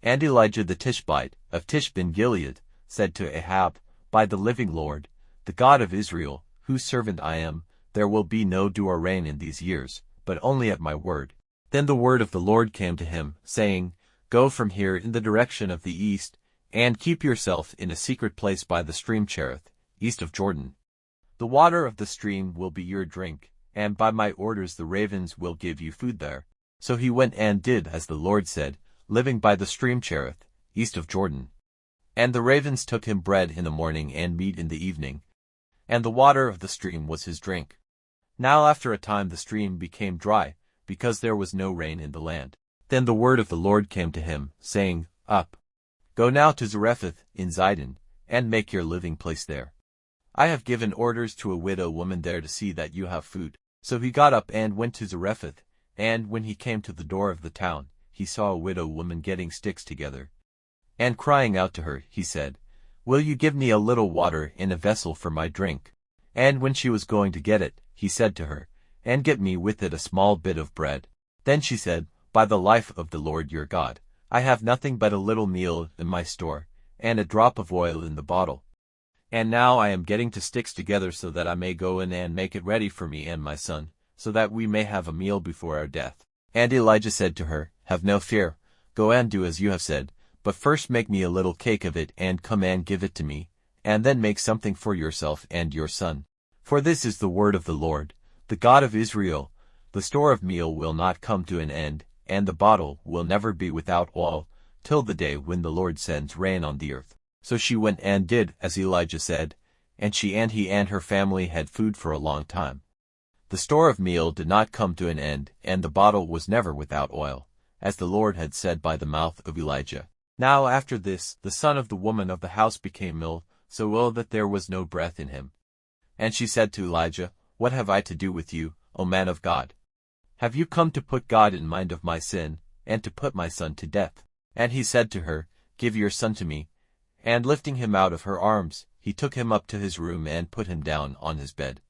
And Elijah the Tishbite, of Tishbe-Gilead, said to Ahab, By the living Lord, the God of Israel, whose servant I am, there will be no dew or rain in these years, but only at my word. Then the word of the Lord came to him, saying, Go from here in the direction of the east, and keep yourself in a secret place by the stream Cherith, east of Jordan. The water of the stream will be your drink, and by my orders the ravens will give you food there. So he went and did as the Lord said, living by the stream Cherith, east of Jordan. And the ravens took him bread in the morning and meat in the evening, and the water of the stream was his drink. Now after a time the stream became dry, because there was no rain in the land. Then the word of the Lord came to him, saying, Up, go now to Zarephath in Zidon, and make your living place there. I have given orders to a widow woman there to see that you have food. So he got up and went to Zarephath, and when he came to the door of the town, he saw a widow woman getting sticks together. And crying out to her, he said, Will you give me a little water in a vessel for my drink? And when she was going to get it, he said to her, And get me with it a small bit of bread. Then she said, By the life of the Lord your God, I have nothing but a little meal in my store, and a drop of oil in the bottle. And now I am getting to sticks together so that I may go in and make it ready for me and my son, so that we may have a meal before our death. And Elijah said to her, Have no fear, go and do as you have said, but first make me a little cake of it and come and give it to me, and then make something for yourself and your son. For this is the word of the Lord, the God of Israel, the store of meal will not come to an end, and the bottle will never be without oil, till the day when the Lord sends rain on the earth. So she went and did as Elijah said, and she and he and her family had food for a long time. The store of meal did not come to an end, and the bottle was never without oil, as the Lord had said by the mouth of Elijah. Now after this, the son of the woman of the house became ill, so ill that there was no breath in him. And she said to Elijah, What have I to do with you, O man of God? Have you come to put God in mind of my sin, and to put my son to death? And he said to her, Give your son to me. And lifting him out of her arms, he took him up to his room and put him down on his bed.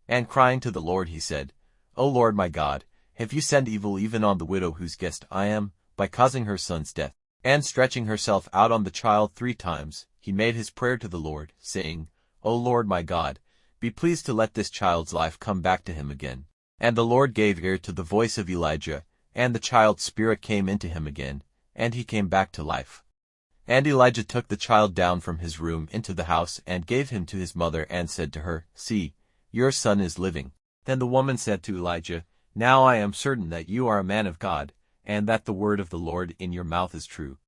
And crying to the Lord he said, O Lord my God, have you sent evil even on the widow whose guest I am, by causing her son's death? And stretching herself out on the child 3 times, he made his prayer to the Lord, saying, O Lord my God, be pleased to let this child's life come back to him again. And the Lord gave ear to the voice of Elijah, and the child's spirit came into him again, and he came back to life. And Elijah took the child down from his room into the house and gave him to his mother and said to her, See, your son is living. Then the woman said to Elijah, Now I am certain that you are a man of God, and that the word of the Lord in your mouth is true.